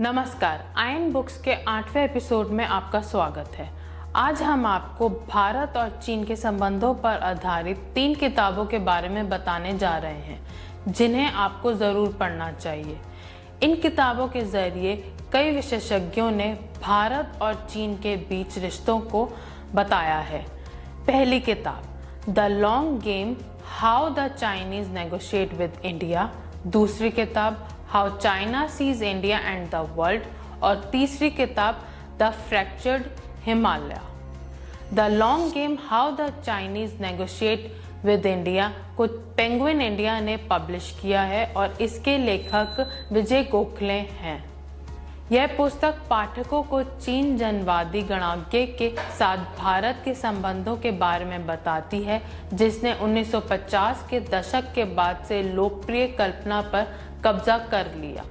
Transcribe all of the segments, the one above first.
नमस्कार, ion books के 8वें episode में आपका स्वागत है। आज हम आपको भारत और चीन के संबंधों पर आधारित 3 किताबों के बारे में बताने जा रहे हैं, जिन्हें आपको ज़रूर पढ़ना चाहिए। इन किताबों के ज़रिए कई विशेषज्ञों ने भारत और चीन के बीच रिश्तों को बताया है। पहली किताब the long game, how the Chinese negotiate with India. दूसरी किताब how China seize India and the world. और तीसरी किताब the fractured Himalaya. The long game, how the Chinese negotiate with India को पेंगुइन इंडिया ने पब्लिश किया है और इसके लेखक विजय गोखले हैं। यह पुस्तक पाठकों को चीन जनवादी गणराज्य के साथ भारत के संबंधों के बारे में बताती है, जिसने 1950 के दशक के बाद से लोकप्रिय कल्पना पर कब्जा कर लिया,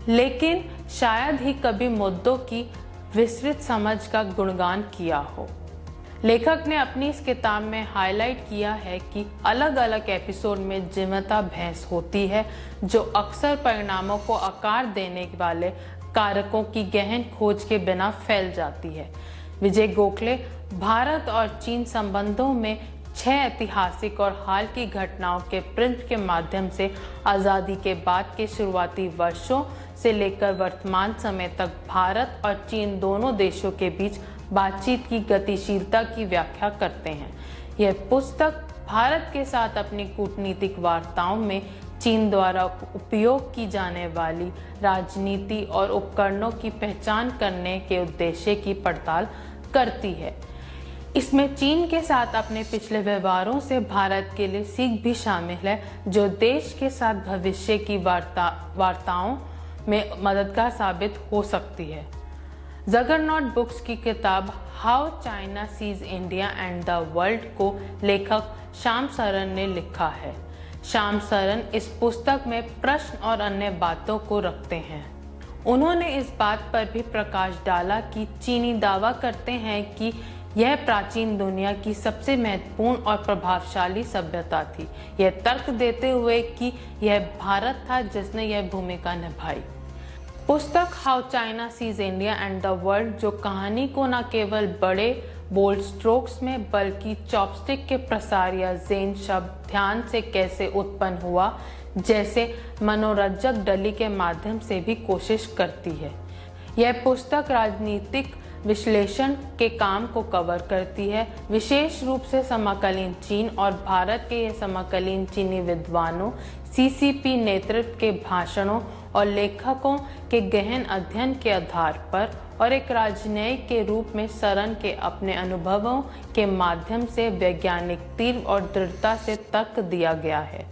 लेकिन शायद ही कभी मुद्दों की विस्तृत समझ का गुणगान किया हो। लेखक ने अपनी इस किताब में हाईलाइट किया है कि अलग अलग एपिसोड में जिम्मेदार बहस होती है, जो अक्सर परिणामों को आकार देने वाले कारकों की गहन खोज के बिना फैल जाती है। विजय गोखले भारत और चीन संबंधों में 6 ऐतिहासिक और हाल की घटनाओं के प्रिंट के माध्यम से आज़ादी के बाद के शुरुआती वर्षों से लेकर वर्तमान समय तक भारत और चीन दोनों देशों के बीच बातचीत की गतिशीलता की व्याख्या करते हैं। यह पुस्तक भारत के साथ अपनी कूटनीतिक वार्ताओं में चीन द्वारा उपयोग की जाने वाली राजनीति और उपकरणों की पहचान करने के उद्देश्य की पड़ताल करती है। इसमें चीन के साथ अपने पिछले व्यवहारों से भारत के लिए सीख भी शामिल है, जो देश के साथ भविष्य की वार्ताओं में मददगार साबित हो सकती है। जगरनॉट बुक्स की किताब how China seize India and the world को लेखक श्याम सरन ने लिखा है। श्याम सरन इस पुस्तक में प्रश्न और अन्य बातों को रखते हैं। उन्होंने इस बात पर भी प्रकाश डाला कि चीनी दावा करते हैं कि यह प्राचीन दुनिया की सबसे महत्वपूर्ण और प्रभावशाली सभ्यता थी, यह तर्क देते हुए कि यह भारत था जिसने यह भूमिका निभाई। पुस्तक how China seize India and the world, जो कहानी को न केवल बड़े बोल्ड स्ट्रोक्स में बल्कि चॉपस्टिक के प्रसार या ज़ेन शब्द ध्यान से कैसे उत्पन्न हुआ जैसे मनोरंजक डली के माध्यम से भी कोशिश करती है। यह पुस्तक राजनीतिक विश्लेषण के काम को कवर करती है, विशेष रूप से समकालीन चीन और भारत के ये समकालीन चीनी विद्वानों, सीसीपी नेतृत्व के भाषणों और लेखकों के गहन अध्ययन के आधार पर, और एक राजनयिक के रूप में सरन के अपने अनुभवों के माध्यम से वैज्ञानिक तीव्र और दृढ़ता से तर्क दिया गया है।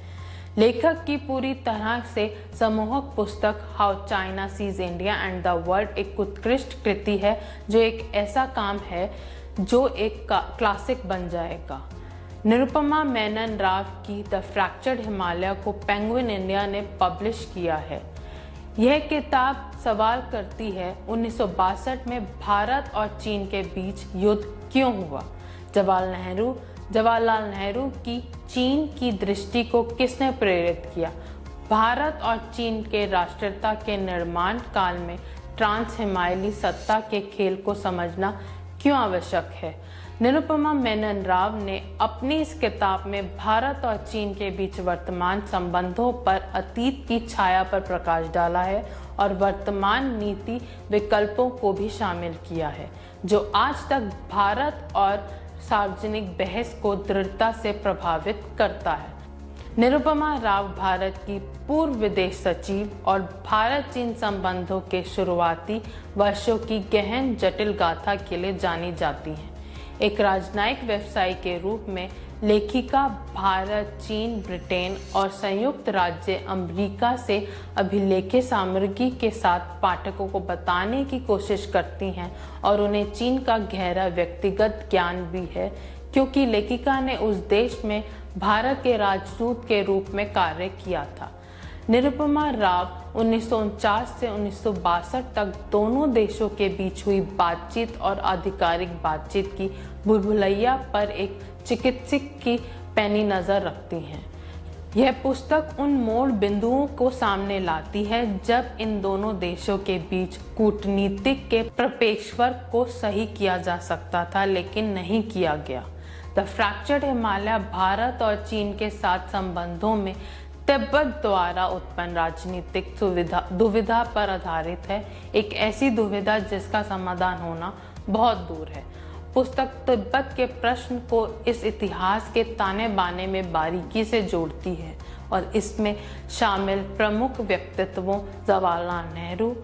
लेखक की पूरी तरह से सम्मोहक पुस्तक how China seize India and the world एक उत्कृष्ट कृति है, जो एक ऐसा काम है जो एक क्लासिक बन जाएगा। निरुपमा मेनन राव की द फ्रैक्चर्ड हिमालय को पेंगुइन इंडिया ने पब्लिश किया है। यह किताब सवाल करती है 1962 में भारत और चीन के बीच युद्ध क्यों हुआ, जवाहरलाल नेहरू की चीन की दृष्टि को किसने प्रेरित किया, भारत और चीन के राष्ट्रीयता के निर्माण काल में ट्रांस हिमालयी सत्ता के खेल को समझना क्यों आवश्यक है। निरुपमा मेनन राव ने अपनी इस किताब में भारत और चीन के बीच वर्तमान संबंधों पर अतीत की छाया पर प्रकाश डाला है और वर्तमान नीति विकल्पों को भी शामिल किया है, जो आज तक भारत और सार्वजनिक बहस को दृढ़ता से प्रभावित करता है। निरुपमा राव भारत की पूर्व विदेश सचिव और भारत चीन संबंधों के शुरुआती वर्षों की गहन जटिल गाथा के लिए जानी जाती हैं। एक राजनयिक व्यवसायी के रूप में लेखिका भारत, चीन, ब्रिटेन और संयुक्त राज्य अमेरिका से अभिलेखे सामग्री के साथ पाठकों को बताने की कोशिश करती हैं, और उन्हें चीन का गहरा व्यक्तिगत ज्ञान भी है, क्योंकि लेखिका ने उस देश में भारत के राजदूत के रूप में कार्य किया था। निरुपमा राव 1949 से 1962 तक दोनों देशों के बीच हुई बातचीत और आधिकारिक बातचीत की भूलभुलैया पर एक चिकित्सक की पैनी नज़र रखती हैं। यह पुस्तक उन मोड़ बिंदुओं को सामने लाती है जब इन दोनों देशों के बीच कूटनीतिक के प्रक्षेपण को सही किया जा सकता था, लेकिन नहीं किया गया। द फ्रैक्चर्ड हिमालय भारत और चीन के साथ संबंधों में तिब्बत द्वारा उत्पन्न राजनीतिक दुविधा पर आधारित है, एक ऐसी दुविधा जिसका समाधान होना बहुत दूर है। पुस्तक तिब्बत के प्रश्न को इस इतिहास के ताने बाने में बारीकी से जोड़ती है और इसमें शामिल प्रमुख व्यक्तित्वों जवाहरलाल नेहरू,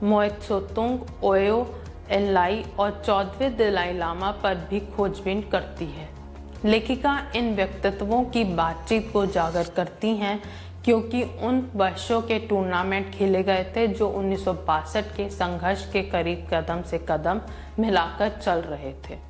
मोए त्से-तुंग, ओयो एनलाई और 14वें दलाई लामा पर भी खोजबीन करती है। लेखिका इन व्यक्तित्वों की बातचीत को उजागर करती हैं क्योंकि उन वर्षों के टूर्नामेंट खेले गए थे जो 1962 के संघर्ष के करीब कदम से कदम मिलाकर चल रहे थे।